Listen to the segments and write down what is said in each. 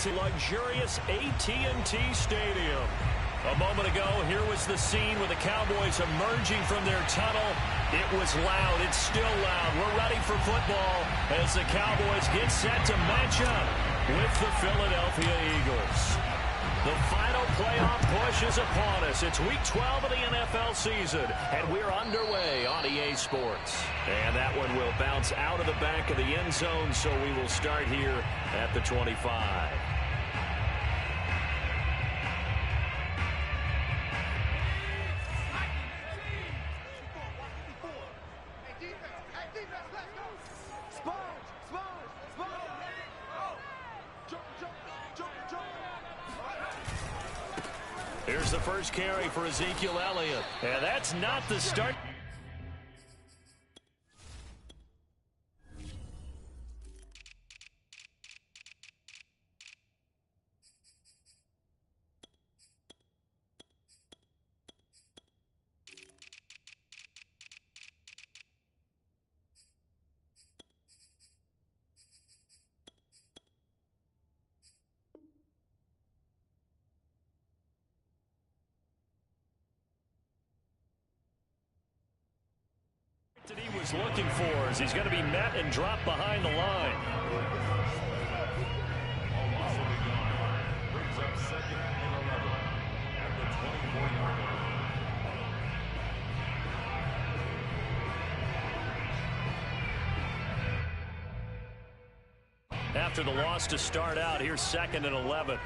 to luxurious AT&T Stadium. A moment ago, here was the scene with the Cowboys emerging from their tunnel. It was loud. It's still loud. We're ready for football as the Cowboys get set to match up with the Philadelphia Eagles. The final playoff push is upon us. It's Week 12 of the NFL season, and we're underway on EA Sports. And that one will bounce out of the back of the end zone, so we will start here at the 25. Here's the first carry for Ezekiel Elliott. And that's not the start. That he was looking for as he's going to be met and dropped behind the line. After the loss to start out, here's 2nd and 11.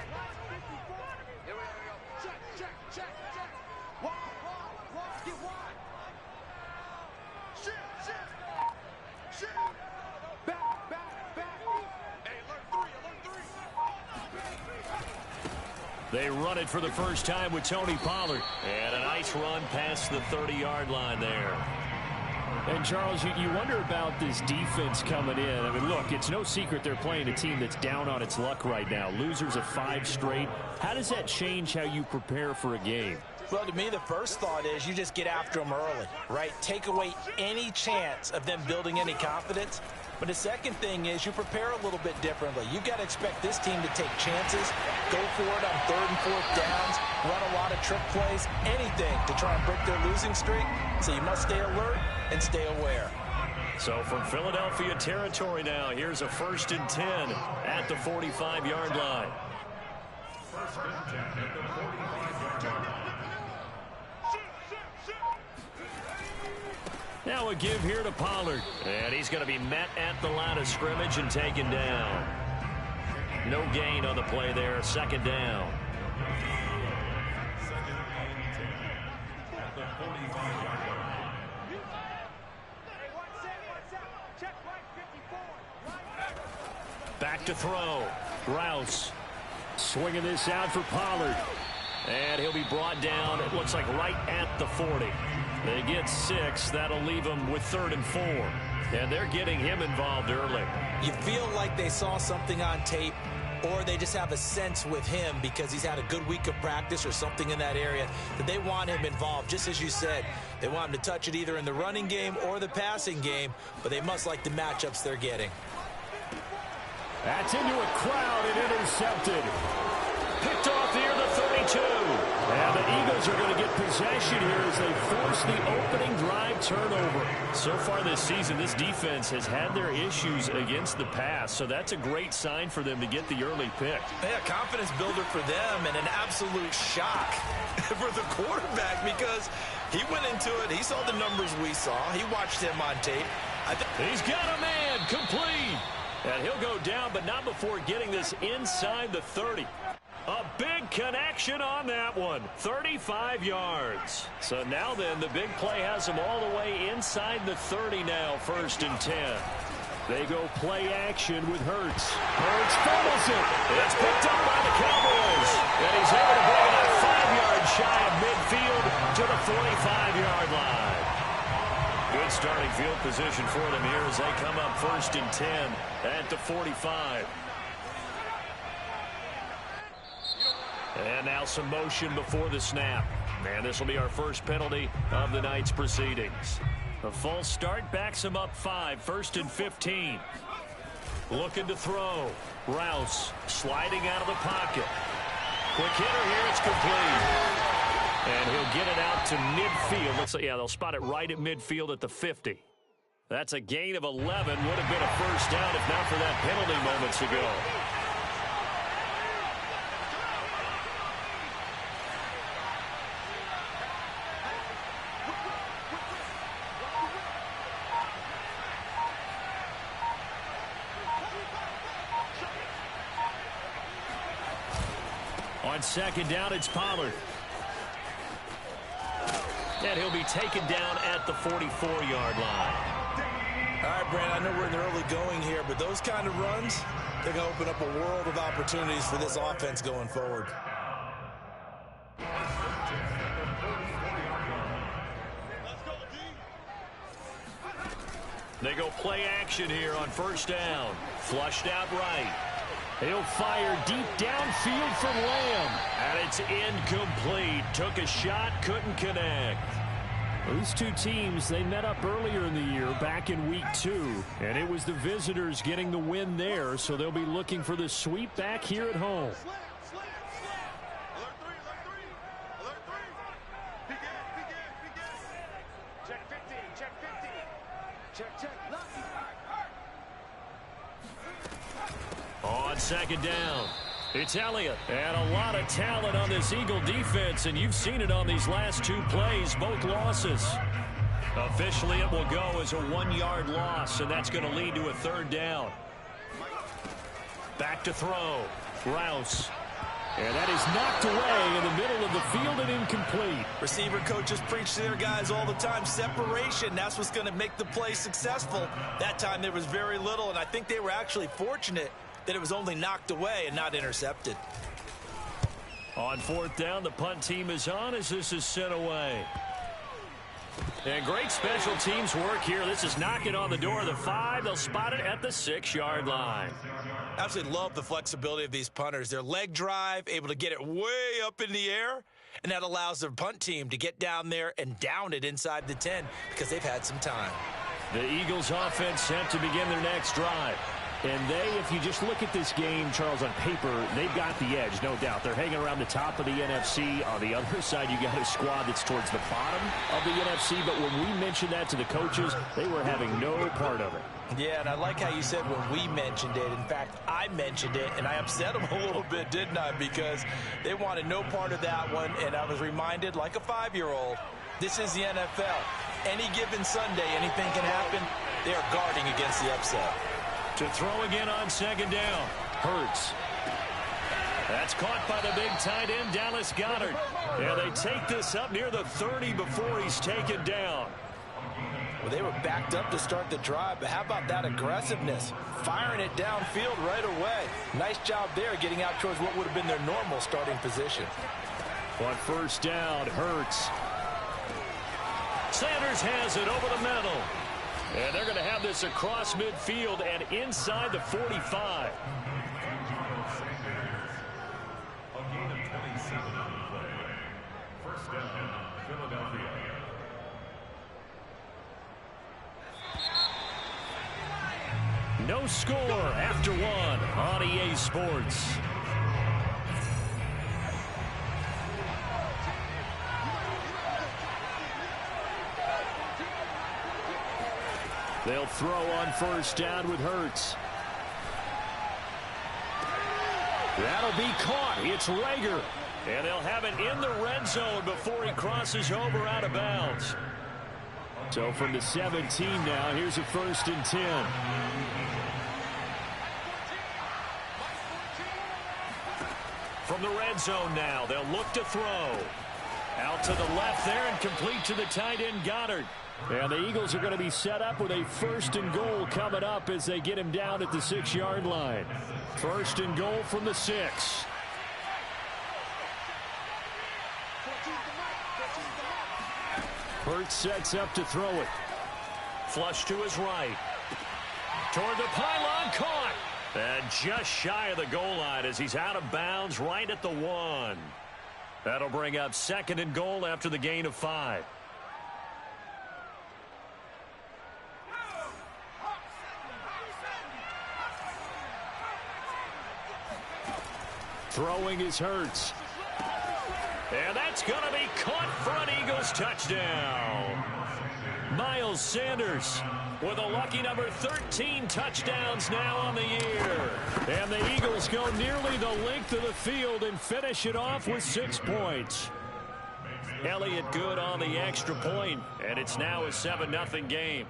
They run it for the first time with Tony Pollard. And a nice run past the 30-yard line there. And, Charles, you wonder about this defense coming in. I mean, look, it's no secret they're playing a team that's down on its luck right now. Losers of 5 straight. How does that change how you prepare for a game? Well, to me, the first thought is you just get after them early, right? Take away any chance of them building any confidence. But the second thing is you prepare a little bit differently. You've got to expect this team to take chances, go for it on 3rd and 4th downs, run a lot of trick plays, anything to try and break their losing streak. So you must stay alert and stay aware. So from Philadelphia territory now, here's a 1st and 10 at the 45-yard line. First and 10 at the 45-yard line. Now a give here to Pollard. And he's going to be met at the line of scrimmage and taken down. No gain on the play there. 2nd down. At the 45-yard line. Back to throw. Rouse swinging this out for Pollard. And he'll be brought down, it looks like, right at the 40. They get 6. That'll leave them with 3rd and 4. And they're getting him involved early. You feel like they saw something on tape, or they just have a sense with him because he's had a good week of practice or something in that area that they want him involved. Just as you said, they want him to touch it either in the running game or the passing game, but they must like the matchups they're getting. That's into a crowd and intercepted. Picked off near the 32. And the Eagles are going to get possession here as they force the opening drive turnover. So far this season, this defense has had their issues against the pass, so that's a great sign for them to get the early pick. Yeah, confidence builder for them and an absolute shock for the quarterback because he went into it. He saw the numbers we saw. He watched him on tape. He's got a man complete. And he'll go down, but not before getting this inside the 30. A big connection on that one. 35 yards. So now then, the big play has them all the way inside the 30 now, 1st and 10. They go play action with Hurts. Hurts fumbles it. It's picked up by the Cowboys. And he's able to bring it up 5 yards shy of midfield to the 45-yard line. Good starting field position for them here as they come up 1st and 10 at the 45. And now some motion before the snap. And this will be our first penalty of the night's proceedings. A false start backs him up 5, 1st and 15. Looking to throw. Rouse sliding out of the pocket. Quick hitter here. It's complete. And he'll get it out to midfield. Looks like, yeah, they'll spot it right at midfield at the 50. That's a gain of 11. Would have been a first down if not for that penalty moments ago. On second down, it's Pollard. And he'll be taken down at the 44-yard line. All right, Brandon, I know we're in the early going here, but those kind of runs, they're going to open up a world of opportunities for this offense going forward. They go play action here on first down. Flushed out right. He'll fire deep downfield for Lamb. And it's incomplete. Took a shot, couldn't connect. These two teams, they met up earlier in the year, back in week 2. And it was the visitors getting the win there, so they'll be looking for the sweep back here at home. On second down, it's Elliott. And a lot of talent on this Eagle defense, and you've seen it on these last 2 plays, both losses. Officially, it will go as a 1-yard loss, and that's going to lead to a third down. Back to throw. Rouse. And that is knocked away in the middle of the field and incomplete. Receiver coaches preach to their guys all the time. Separation, that's what's going to make the play successful. That time there was very little, and I think they were actually fortunate that it was only knocked away and not intercepted. On fourth down, the punt team is on as this is sent away. And great special teams work here. This is knocking on the door of the 5. They'll spot it at the 6-yard line. Absolutely love the flexibility of these punters. Their leg drive, able to get it way up in the air, and that allows their punt team to get down there and down it inside the 10 because they've had some time. The Eagles offense set to begin their next drive. And they, if you just look at this game, Charles, on paper, they've got the edge, no doubt. They're hanging around the top of the NFC. On the other side, you got a squad that's towards the bottom of the NFC. But when we mentioned that to the coaches, they were having no part of it. Yeah, and I like how you said when we mentioned it. In fact, I mentioned it, and I upset them a little bit, didn't I? Because they wanted no part of that one, and I was reminded, like a 5-year-old, this is the NFL. Any given Sunday, anything can happen. They are guarding against the upset. To throw again on second down. Hurts. That's caught by the big tight end, Dallas Goedert. Yeah, they take this up near the 30 before he's taken down. Well, they were backed up to start the drive, but how about that aggressiveness? Firing it downfield right away. Nice job there getting out towards what would have been their normal starting position. On first down, Hurts. Sanders has it over the middle. And they're going to have this across midfield and inside the 45. First down, Philadelphia. No score after 1 on EA Sports. They'll throw on first down with Hurts. That'll be caught. It's Rager. And they'll have it in the red zone before he crosses over out of bounds. So from the 17 now, here's a 1st and 10. From the red zone now, they'll look to throw. Out to the left there and complete to the tight end, Goddard. And the Eagles are going to be set up with a 1st and goal coming up as they get him down at the 6-yard line. 1st and goal from the 6. Hurts sets up to throw it. Flush to his right. Toward the pylon, caught. And just shy of the goal line as he's out of bounds right at the 1. That'll bring up 2nd and goal after the gain of 5. Throwing is Hurts. And that's going to be caught for an Eagles touchdown. Miles Sanders with a lucky number 13 touchdowns now on the year. And the Eagles go nearly the length of the field and finish it off with 6 points. Elliott good on the extra point, and it's now a 7-0 game.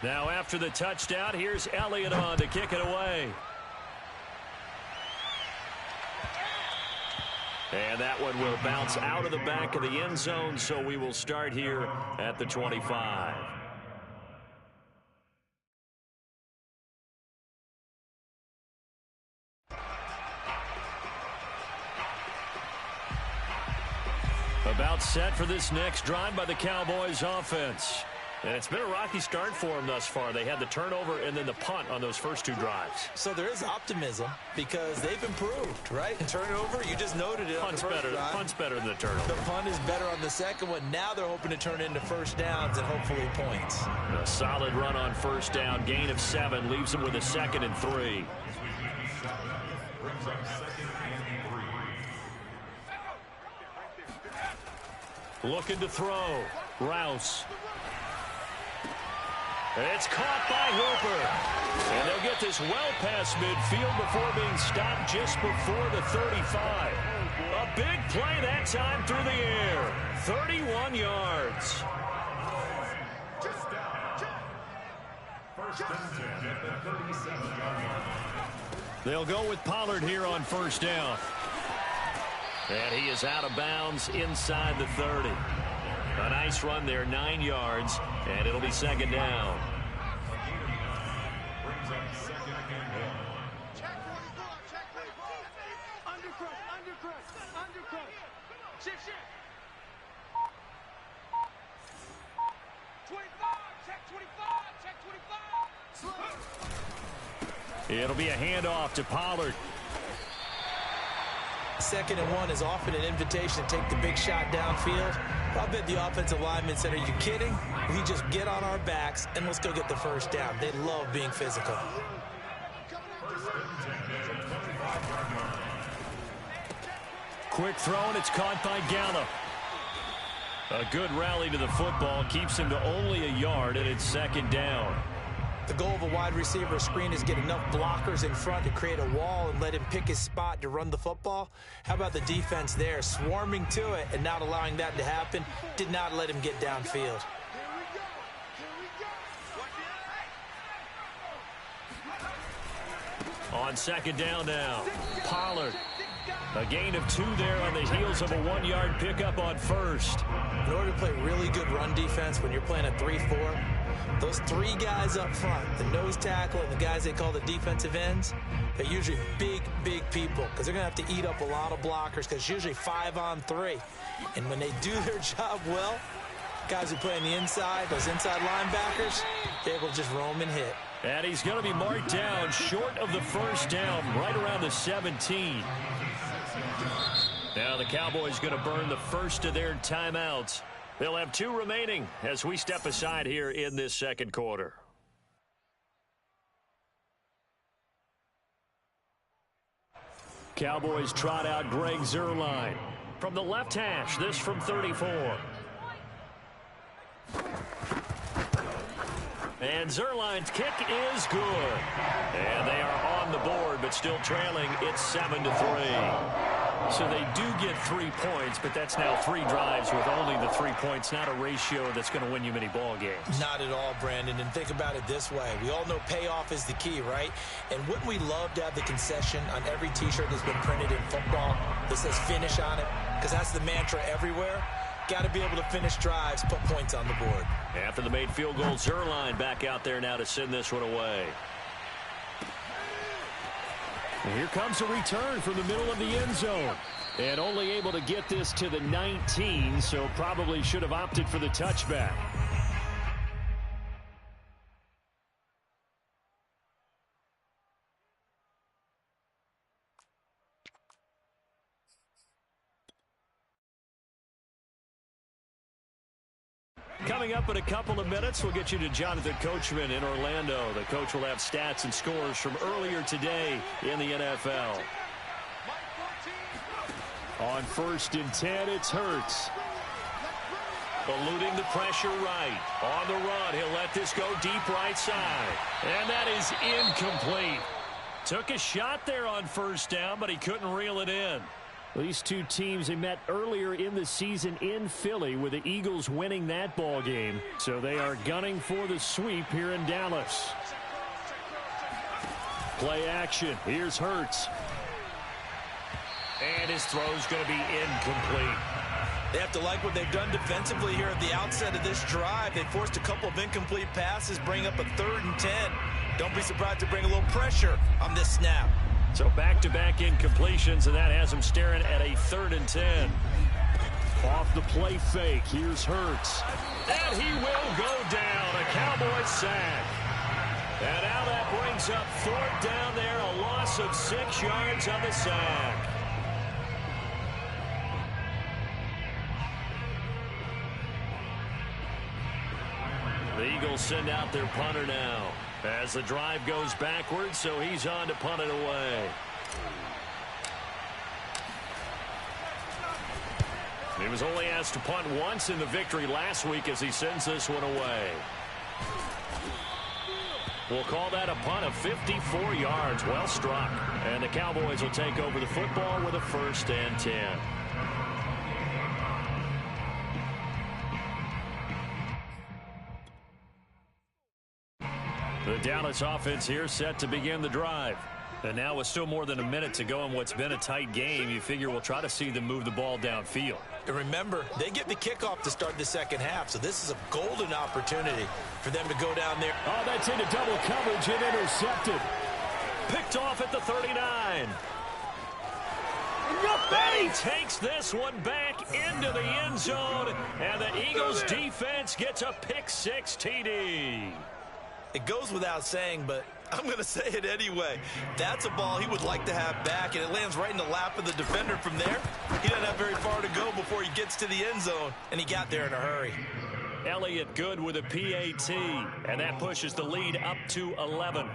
Now after the touchdown, here's Elliott on to kick it away. And that one will bounce out of the back of the end zone, so we will start here at the 25. About set for this next drive by the Cowboys offense. And it's been a rocky start for them thus far. They had the turnover and then the punt on those first 2 drives. So there is optimism because they've improved, right? Turnover, you just noted it. Punt's better. Punt's better than the turnover. The punt is better on the second one. Now they're hoping to turn into first downs and hopefully points. A solid run on first down. Gain of 7 leaves them with a 2nd and 3. Looking to throw. Rouse. It's caught by Hooper. And they'll get this well past midfield before being stopped just before the 35. A big play that time through the air. 31 yards. They'll go with Pollard here on first down. And he is out of bounds inside the 30. A nice run there, 9 yards, and it'll be 2nd down. It'll be a handoff to Pollard. 2nd and 1 is often an invitation to take the big shot downfield. I bet the offensive lineman said, are you kidding? We just get on our backs and let's go get the first down. They love being physical. Quick throw, and it's caught by Gallup. A good rally to the football keeps him to only a yard, and it's 2nd down. The goal of a wide receiver screen is get enough blockers in front to create a wall and let him pick his spot to run the football. How about the defense there, swarming to it and not allowing that to happen? Did not let him get downfield. On 2nd down now, Pollard. A gain of 2 there on the heels of a 1-yard pickup on first. In order to play really good run defense when you're playing a 3-4, those 3 guys up front, the nose tackle and the guys they call the defensive ends, they're usually big, big people because they're going to have to eat up a lot of blockers because it's usually 5-on-3. And when they do their job well, guys who play on the inside, those inside linebackers, they're able to just roam and hit. And he's going to be marked down short of the first down, right around the 17. Now the Cowboys going to burn the first of their timeouts. They'll have 2 remaining as we step aside here in this 2nd quarter. Cowboys trot out Greg Zuerlein. From the left hash, this from 34. And Zuerlein's kick is good. And they are on the board, but still trailing. It's 7-3. So they do get 3 points, but that's now 3 drives with only the 3 points, not a ratio that's going to win you many ball games. Not at all, Brandon. And think about it this way. We all know payoff is the key, right? And wouldn't we love to have the concession on every T-shirt that's been printed in football that says finish on it? Because that's the mantra everywhere. Got to be able to finish drives, put points on the board. After the made field goal, Zuerlein back out there now to send this one away. And here comes a return from the middle of the end zone. And only able to get this to the 19, so probably should have opted for the touchback. Coming up in a couple of minutes, we'll get you to Jonathan Coachman in Orlando. The coach will have stats and scores from earlier today in the NFL. On 1st and 10, it's Hurts. Eluding the pressure right. On the run, he'll let this go deep right side. And that is incomplete. Took a shot there on 1st down, but he couldn't reel it in. These two teams, they met earlier in the season in Philly with the Eagles winning that ball game. So they are gunning for the sweep here in Dallas. Play action. Here's Hurts. And his throw's going to be incomplete. They have to like what they've done defensively here at the outset of this drive. They forced a couple of incomplete passes, bring up a 3rd and 10. Don't be surprised to bring a little pressure on this snap. So back-to-back incompletions, and that has them staring at a 3rd and 10. Off the play fake, here's Hurts. And he will go down. A Cowboys sack. And now that brings up 4th down there, a loss of 6 yards on the sack. The Eagles send out their punter now as the drive goes backwards, so he's on to punt it away. He was only asked to punt once in the victory last week as he sends this one away. We'll call that a punt of 54 yards. Well struck. And the Cowboys will take over the football with a 1st and 10. The Dallas offense here set to begin the drive. And now with still more than a minute to go in what's been a tight game, you figure we'll try to see them move the ball downfield. And remember, they get the kickoff to start the second half, so this is a golden opportunity for them to go down there. Oh, that's into double coverage and intercepted. Picked off at the 39. And he takes this one back into the end zone, and the Eagles defense gets a pick-6 TD. It goes without saying, but I'm going to say it anyway. That's a ball he would like to have back, and it lands right in the lap of the defender from there. He doesn't have very far to go before he gets to the end zone, and he got there in a hurry. Elliott good with a PAT, and that pushes the lead up to 11.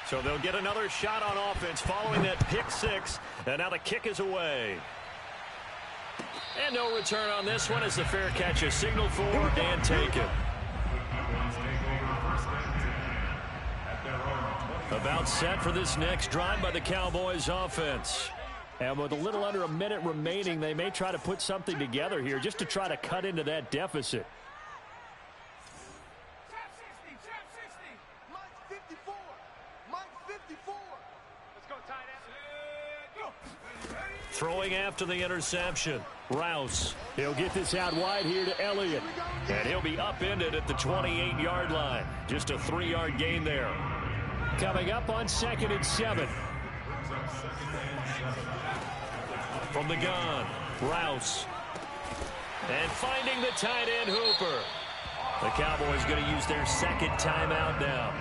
So they'll get another shot on offense following that pick-6, and now the kick is away. And no return on this one as the fair catch is signaled for and taken. About set for this next drive by the Cowboys offense. And with a little under a minute remaining, they may try to put something together here just to try to cut into that deficit. Throwing after the interception. Rouse. He'll get this out wide here to Elliott. And he'll be upended at the 28-yard line. Just a 3-yard gain there. Coming up on 2nd and 7. From the gun, Rouse. And finding the tight end Hooper. The Cowboys going to use their 2nd timeout now,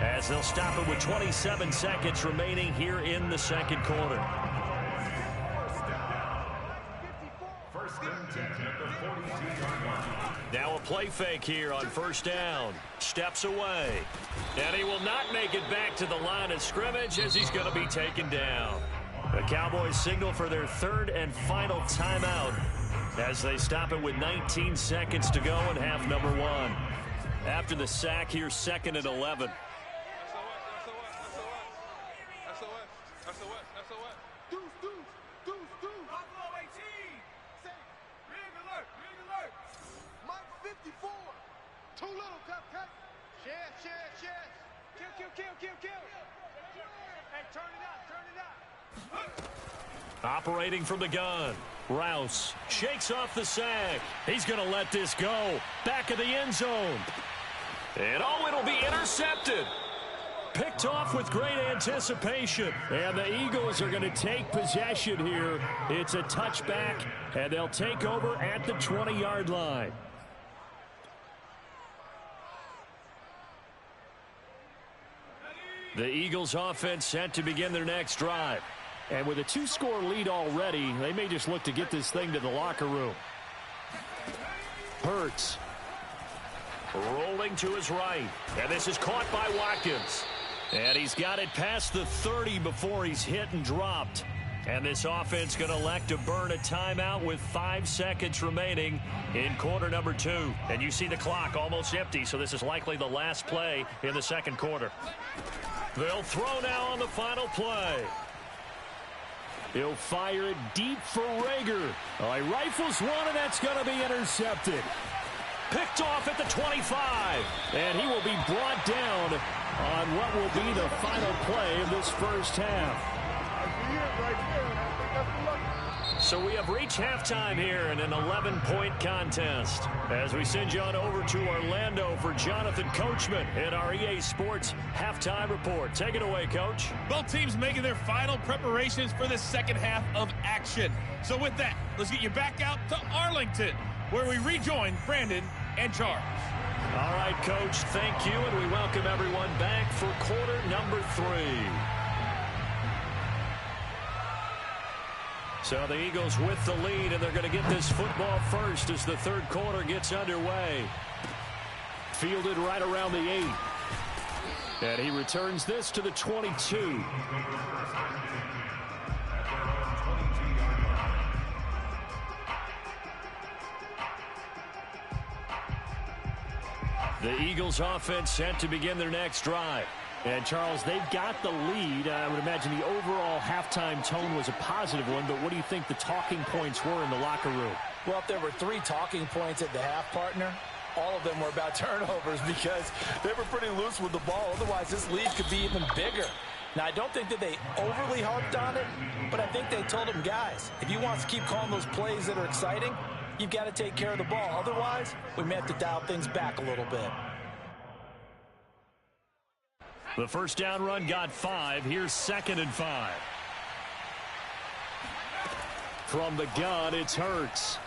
as they'll stop it with 27 seconds remaining here in the 2nd quarter. Now a play fake here on 1st down. Steps away. And he will not make it back to the line of scrimmage as he's going to be taken down. The Cowboys signal for their 3rd and final timeout as they stop it with 19 seconds to go in half number 1. After the sack, here's 2nd and 11. Operating from the gun, Rouse shakes off the sack. He's going to let this go. Back of the end zone. And oh, it'll be intercepted. Picked off with great anticipation. And the Eagles are going to take possession here. It's a touchback, and they'll take over at the 20-yard line. The Eagles offense set to begin their next drive. And with a 2-score lead already, they may just look to get this thing to the locker room. Hurts. Rolling to his right. And this is caught by Watkins. And he's got it past the 30 before he's hit and dropped. And this offense going to elect to burn a timeout with 5 seconds remaining in quarter number 2. And you see the clock almost empty, so this is likely the last play in the second quarter. They'll throw now on the final play. He'll fire it deep for Rager. Oh, he rifles one, and that's going to be intercepted. Picked off at the 25. And he will be brought down on what will be the final play of this first half. So we have reached halftime here in an 11-point contest. As we send you on over to Orlando for Jonathan Coachman in our EA Sports Halftime Report. Take it away, Coach. Both teams making their final preparations for the second half of action. So with that, let's get you back out to Arlington, where we rejoin Brandon and Charles. All right, Coach, thank you, and we welcome everyone back for quarter number 3. So the Eagles with the lead, and they're going to get this football first as the third quarter gets underway. Fielded right around the 8. And he returns this to the 22. The Eagles offense set to begin their next drive. And, Charles, they've got the lead. I would imagine the overall halftime tone was a positive one, but what do you think the talking points were in the locker room? Well, if there were 3 talking points at the half, partner, all of them were about turnovers because they were pretty loose with the ball. Otherwise, this lead could be even bigger. Now, I don't think that they overly harped on it, but I think they told them, guys, if you want to keep calling those plays that are exciting, you've got to take care of the ball. Otherwise, we may have to dial things back a little bit. The first down run got 5. Here's 2nd and 5. From the gun, it's Hurts.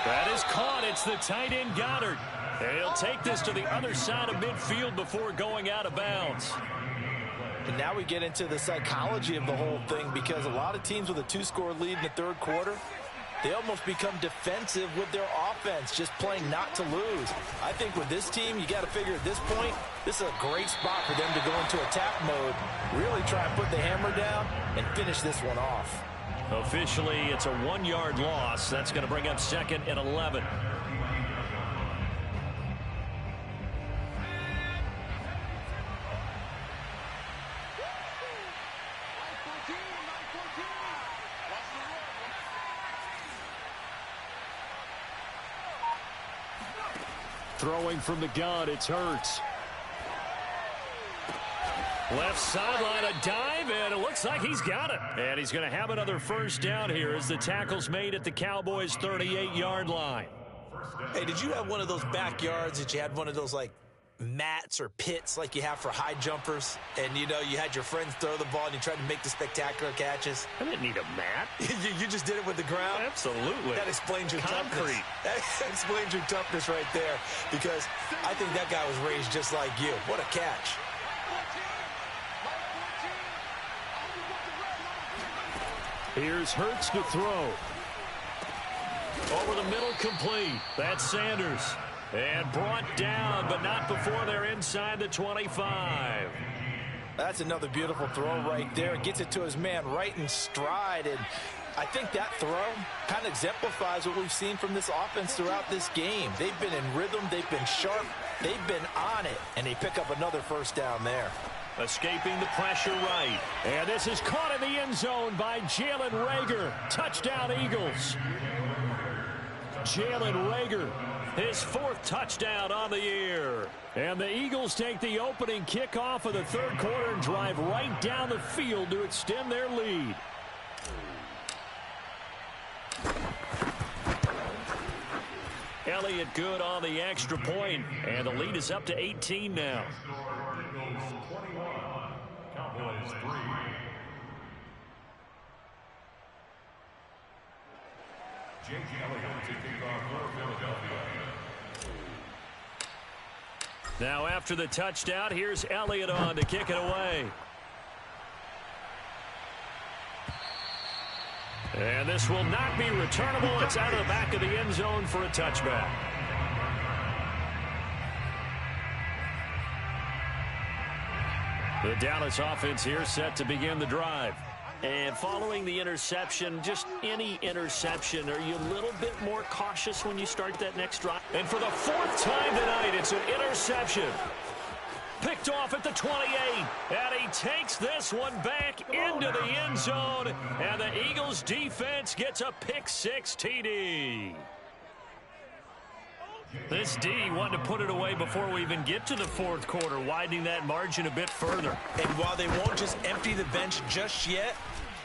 That is caught. It's the tight end Goddard. And he'll take this to the other side of midfield before going out of bounds. And now we get into the psychology of the whole thing, because a lot of teams with a 2-score lead in the third quarter, they almost become defensive with their offense, just playing not to lose. I think with this team, you got to figure at this point, this is a great spot for them to go into attack mode, really try and put the hammer down and finish this one off. Officially, it's a 1-yard loss. That's going to bring up 2nd and 11. Throwing from the gun, it's Hurts. Left sideline, a dive, and it looks like he's got it. And he's going to have another first down here as the tackle's made at the Cowboys' 38-yard line. Hey, did you have one of those backyards that you had one of those, like, mats or pits like you have for high jumpers, and you know you had your friends throw the ball and you tried to make the spectacular catches? I didn't need a mat. You just did it with the ground? Absolutely. That explains your Concrete. toughness. That explains your toughness right there, because I think that guy was raised just like you. What a catch. Here's Hurts to throw. Over the middle, complete. That's Sanders. And brought down, but not before they're inside the 25. That's another beautiful throw right there. Gets it to his man right in stride. And I think that throw kind of exemplifies what we've seen from this offense throughout this game. They've been in rhythm. They've been sharp. They've been on it. And they pick up another first down there. Escaping the pressure right. And this is caught in the end zone by Jalen Rager. Touchdown, Eagles. Jalen Rager, his 4th touchdown on the year. And the Eagles take the opening kickoff of the third quarter and drive right down the field to extend their lead. Elliott good on the extra point, and the lead is up to 18 now. Eagles 21, Cowboys 3. Jake Elliott to kick off for Philadelphia. Now after the touchdown, here's Elliott on to kick it away. And this will not be returnable. It's out of the back of the end zone for a touchback. The Dallas offense here set to begin the drive. And following the interception, just any interception, are you a little bit more cautious when you start that next drive? And for the fourth time tonight, it's an interception. Picked off at the 28, and he takes this one back into the end zone, and the Eagles defense gets a pick-6 TD. This D wanted to put it away before we even get to the fourth quarter, widening that margin a bit further. And while they won't just empty the bench just yet,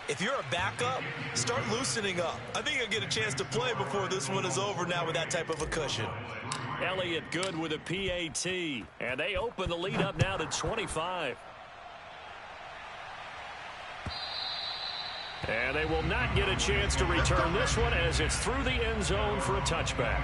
if you're a backup, start loosening up. I think you'll get a chance to play before this one is over now with that type of a cushion. Elliott good with a PAT, and they open the lead up now to 25. And they will not get a chance to return this one as it's through the end zone for a touchback.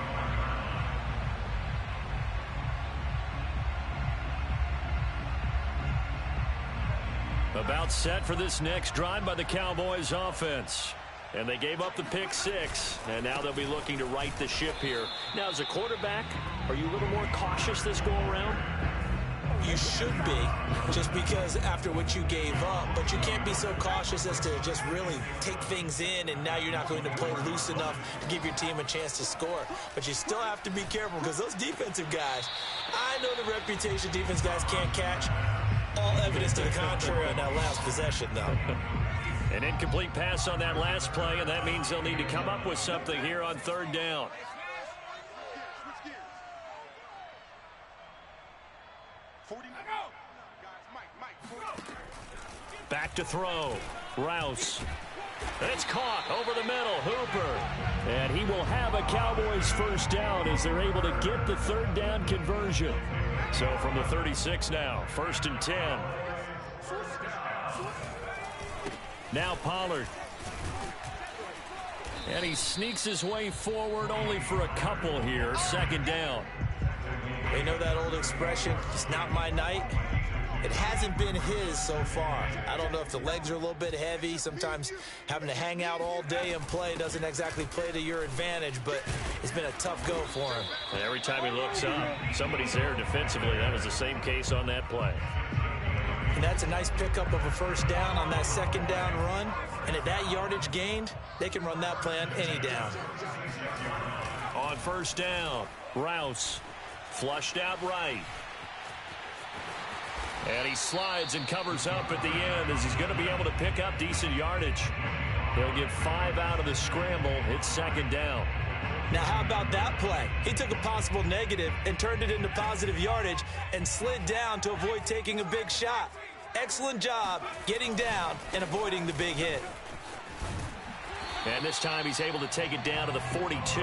About set for this next drive by the Cowboys offense. And they gave up the pick-6, and now they'll be looking to right the ship here. Now, as a quarterback, are you a little more cautious this go-around? You should be, just because after what you gave up, but you can't be so cautious as to just really take things in, and now you're not going to play loose enough to give your team a chance to score. But you still have to be careful, because those defensive guys, I know the reputation defense guys can't catch. All evidence to the contrary on that last possession, though. An incomplete pass on that last play, and that means they'll need to come up with something here on third down. Back to throw. Rouse. It's caught over the middle. Hooper. And he will have a Cowboys first down as they're able to get the third down conversion. So from the 36 now, 1st and 10. Now Pollard. And he sneaks his way forward only for a couple here. 2nd down. They know that old expression, it's not my night. It hasn't been his so far. I don't know if the legs are a little bit heavy. Sometimes having to hang out all day and play doesn't exactly play to your advantage, but it's been a tough go for him. And every time he looks up, somebody's there defensively. That was the same case on that play. And that's a nice pickup of a first down on that 2nd down run. And at that yardage gained, they can run that play on any down. On 1st down, Rouse flushed out right. And he slides and covers up at the end as he's going to be able to pick up decent yardage. He'll get 5 out of the scramble. It's 2nd down. Now, how about that play? He took a possible negative and turned it into positive yardage and slid down to avoid taking a big shot. Excellent job getting down and avoiding the big hit. And this time he's able to take it down to the 42.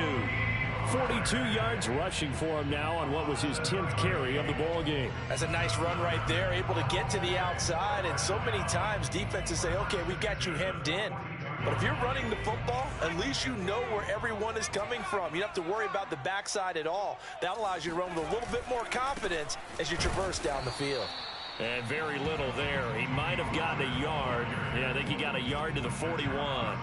42 yards rushing for him now on what was his 10th carry of the ball game. That's a nice run right there, able to get to the outside. And so many times defenses say, okay, we got you hemmed in. But if you're running the football, at least you know where everyone is coming from. You don't have to worry about the backside at all. That allows you to run with a little bit more confidence as you traverse down the field. And very little there. He might have gotten a yard. Yeah, I think he got a yard to the 41.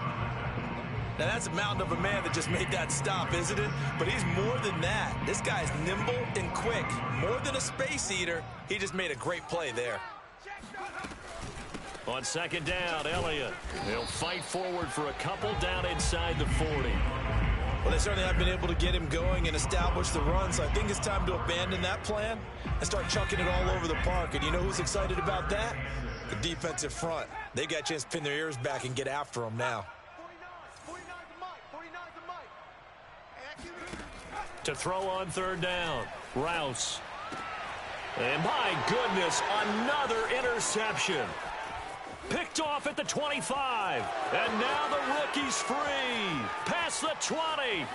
Now, that's a mountain of a man that just made that stop, isn't it? But he's more than that. This guy's nimble and quick. More than a space eater, he just made a great play there. On 2nd down, Elliott. He'll fight forward for a couple down inside the 40. Well, they certainly have been able to get him going and establish the run, so I think it's time to abandon that plan and start chucking it all over the park. And you know who's excited about that? The defensive front. They got a chance to pin their ears back and get after him now. To throw on 3rd down, Rouse. And my goodness, another interception. Picked off at the 25. And now the rookie's free. Past the 20.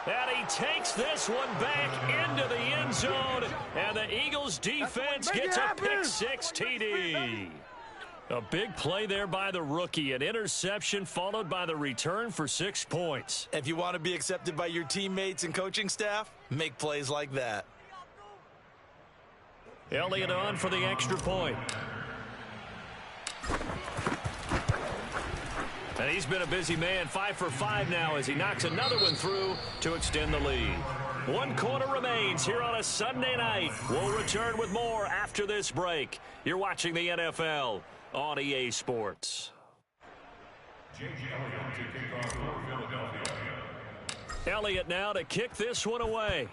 And he takes this one back into the end zone. And the Eagles defense gets a pick-6 TD. A big play there by the rookie. An interception followed by the return for 6 points. If you want to be accepted by your teammates and coaching staff, make plays like that. Elliott on for the extra point. And he's been a busy man, 5 for 5 now as he knocks another one through to extend the lead. 1 quarter remains here on a Sunday night. We'll return with more after this break. You're watching the NFL on EA Sports. Elliott now to kick this one away.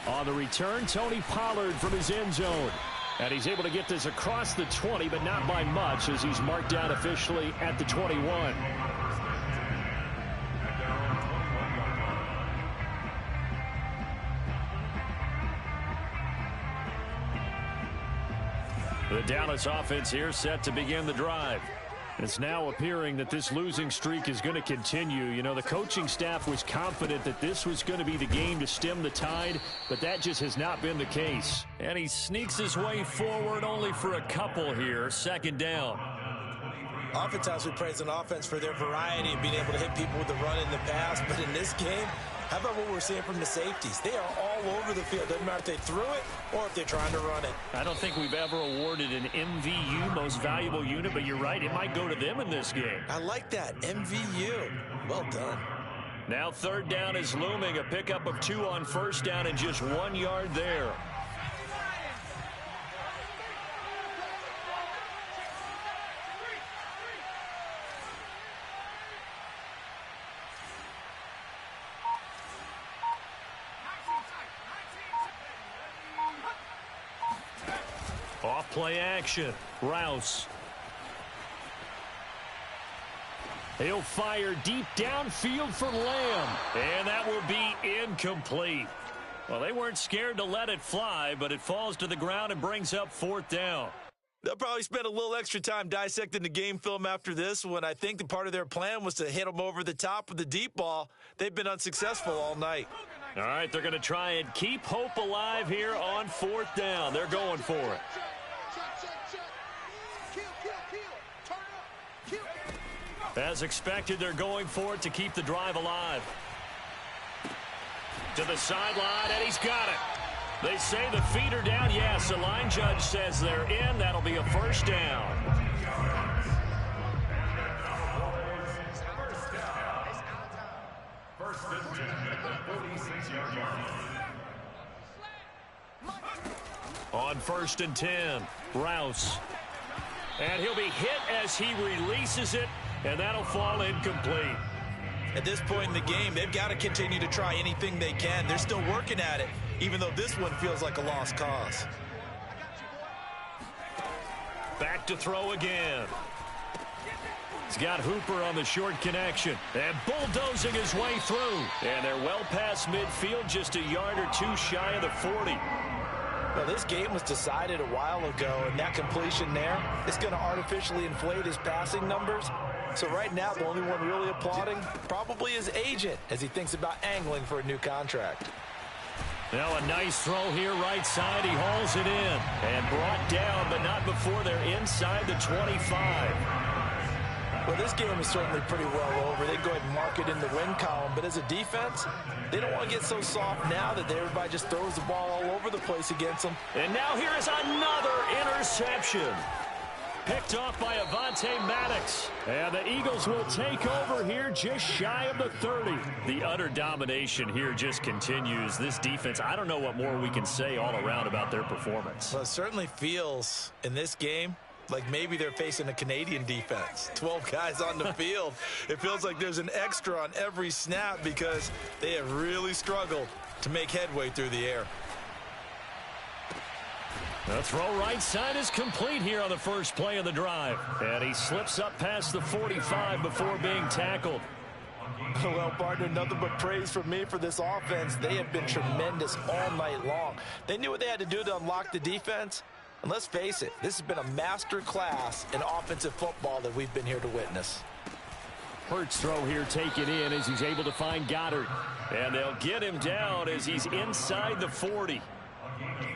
On the return, Tony Pollard from his end zone. And he's able to get this across the 20, but not by much as he's marked down officially at the 21. The Dallas offense here set to begin the drive. It's now appearing that this losing streak is going to continue. You know, the coaching staff was confident that this was going to be the game to stem the tide, but that just has not been the case. And he sneaks his way forward only for a couple here. 2nd down. Oftentimes we praise an offense for their variety of being able to hit people with the run in the pass, but in this game, how about what we're seeing from the safeties? They are all over the field. Doesn't matter if they threw it or if they're trying to run it. I don't think we've ever awarded an MVU, most valuable unit, but you're right, it might go to them in this game. I like that, MVU. Well done. Now 3rd down is looming, a pickup of 2 on 1st down and just 1 yard there. Off-play action. Rouse. He'll fire deep downfield for Lamb. And that will be incomplete. Well, they weren't scared to let it fly, but it falls to the ground and brings up 4th down. They'll probably spend a little extra time dissecting the game film after this one. I think the part of their plan was to hit them over the top with the deep ball. They've been unsuccessful all night. All right, they're going to try and keep hope alive here on 4th down. They're going for it. As expected, they're going for it to keep the drive alive. To the sideline, and he's got it. They say the feet are down. Yes, the line judge says they're in. That'll be a 1st down. On 1st and 10, Rouse. And he'll be hit as he releases it, and that'll fall incomplete. At this point in the game, they've got to continue to try anything they can. They're still working at it, even though this one feels like a lost cause. Back to throw again. He's got Hooper on the short connection. And bulldozing his way through. And they're well past midfield, just a yard or 2 shy of the 40. Well, this game was decided a while ago, and that completion there is going to artificially inflate his passing numbers. So right now, the only one really applauding probably his agent as he thinks about angling for a new contract. Now a nice throw here right side. He hauls it in and brought down, but not before they're inside the 25. Well, this game is certainly pretty well over. They go ahead and mark it in the win column, but as a defense, they don't want to get so soft now that everybody just throws the ball all over the place against them. And now here is another interception. Picked off by Avonte Maddox. And the Eagles will take over here just shy of the 30. The utter domination here just continues. This defense, I don't know what more we can say all around about their performance. Well, it certainly feels in this game like maybe they're facing a Canadian defense. 12 guys on the field. It feels like there's an extra on every snap because they have really struggled to make headway through the air. The throw right side is complete here on the first play of the drive. And he slips up past the 45 before being tackled. Well, partner, nothing but praise from me for this offense. They have been tremendous all night long. They knew what they had to do to unlock the defense. And let's face it, this has been a master class in offensive football that we've been here to witness. Hurts throw here taken in as he's able to find Goddard. And they'll get him down as he's inside the 40.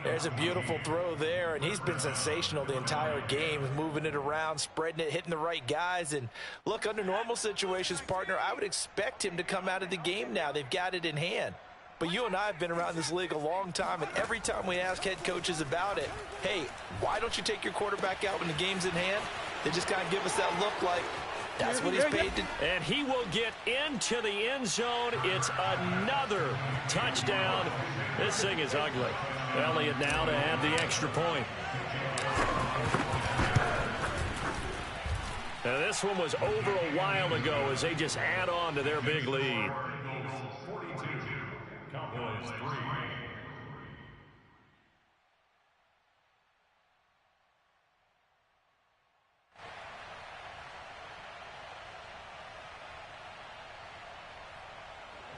There's a beautiful throw there, and he's been sensational the entire game, moving it around, spreading it, hitting the right guys. And look, under normal situations, partner, I would expect him to come out of the game now. They've got it in hand. But you and I have been around this league a long time, and every time we ask head coaches about it, hey, why don't you take your quarterback out when the game's in hand? They just kind of give us that look like that's what he's paid to do. And he will get into the end zone. It's another touchdown. This thing is ugly. Elliott now to add the extra point. Now this one was over a while ago as they just add on to their big lead. Cowboys 3.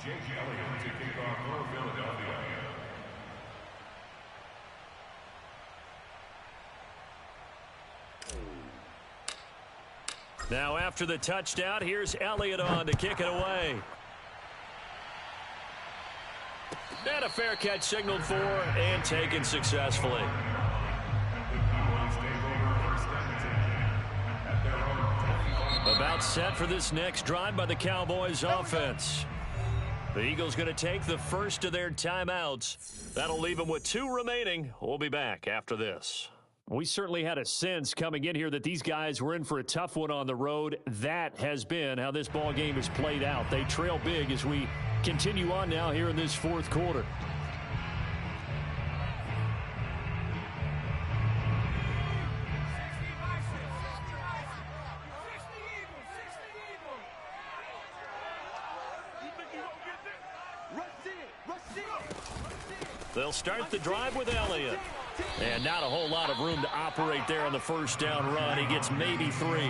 Jake Elliott to kick off for Philadelphia. Now after the touchdown, here's Elliott on to kick it away. And a fair catch signaled for and taken successfully. About set for this next drive by the Cowboys offense. The Eagles going to take the first of their timeouts. That'll leave them with 2 remaining. We'll be back after this. We certainly had a sense coming in here that these guys were in for a tough one on the road. That has been how this ball game has played out. They trail big as we continue on now here in this fourth quarter. They'll start the drive with Elliott. And not a whole lot of room to operate there on the first down run. He gets maybe 3.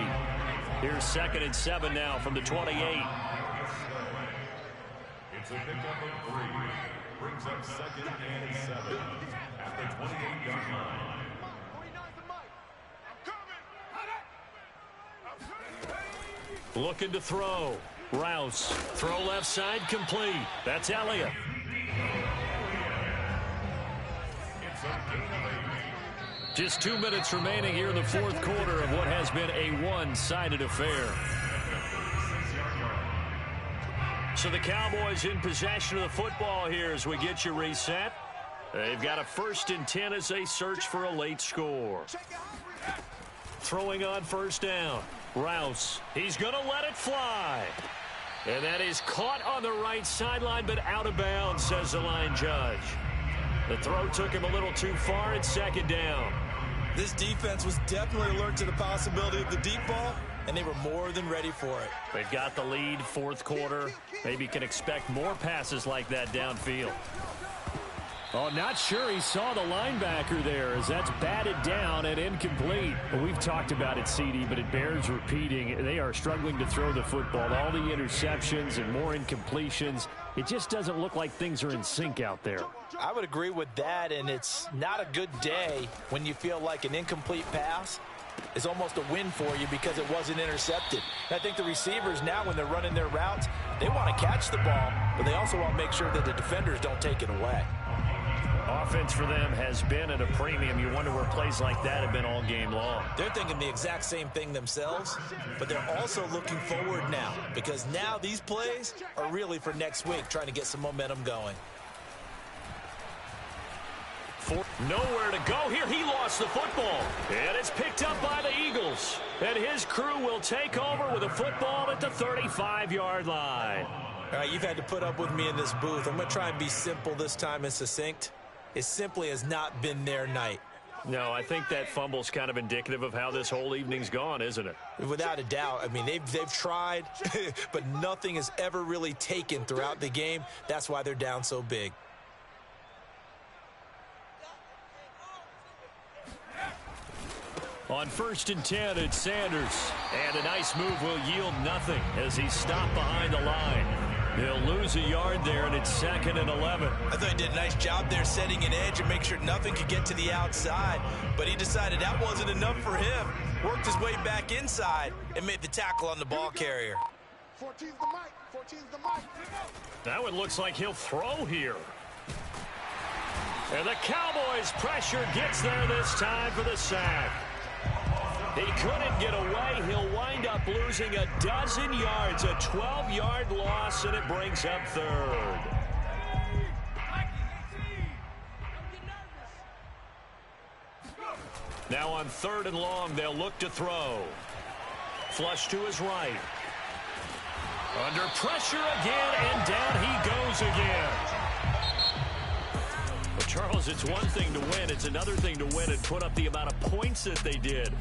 Here's 2nd and 7 now from the 28. It's a pickup of 3. Brings up 2nd and 7 at the 28-yard line. Looking to throw. Rouse. Throw left side complete. That's Elliott. Just 2 minutes remaining here in the fourth quarter of what has been a one-sided affair. So the Cowboys in possession of the football here as we get you reset. They've got a 1st and 10 as they search for a late score. Throwing on first down. Rouse. He's going to let it fly. And that is caught on the right sideline, but out of bounds, says the line judge. The throw took him a little too far. It's 2nd down. This defense was definitely alert to the possibility of the deep ball, and they were more than ready for it. They've got the lead, fourth quarter. Maybe can expect more passes like that downfield. Oh, not sure he saw the linebacker there as that's batted down and incomplete. Well, we've talked about it, CD, but it bears repeating. They are struggling to throw the football. All the interceptions and more incompletions. It just doesn't look like things are in sync out there. I would agree with that, and it's not a good day when you feel like an incomplete pass is almost a win for you because it wasn't intercepted. And I think the receivers now, when they're running their routes, they want to catch the ball, but they also want to make sure that the defenders don't take it away. Offense for them has been at a premium. You wonder where plays like that have been all game long. They're thinking the exact same thing themselves, but they're also looking forward now because now these plays are really for next week, trying to get some momentum going. Nowhere to go here. He lost the football. And it's picked up by the Eagles. And his crew will take over with a football at the 35-yard line. All right, you've had to put up with me in this booth. I'm going to try and be simple this time and succinct. It simply has not been their night. No, I think that fumble's kind of indicative of how this whole evening's gone, isn't it? Without a doubt. I mean, they've tried, but nothing has ever really taken throughout the game. That's why they're down so big. On 1st and 10, it's Sanders. And a nice move will yield nothing as he's stopped behind the line. He'll lose a yard there, and it's 2nd and 11. I thought he did a nice job there setting an edge and make sure nothing could get to the outside. But he decided that wasn't enough for him. Worked his way back inside and made the tackle on the ball carrier. 14's the mic. 14's the mic. That one looks like he'll throw here. And the Cowboys' pressure gets there this time for the sack. He couldn't get away. He'll wind up losing a dozen yards, a 12-yard loss, and it brings up third. Now on 3rd and long, they'll look to throw. Flush to his right. Under pressure again, and down he goes again. Well, Charles, it's one thing to win. It's another thing to win and put up the amount of points that they did.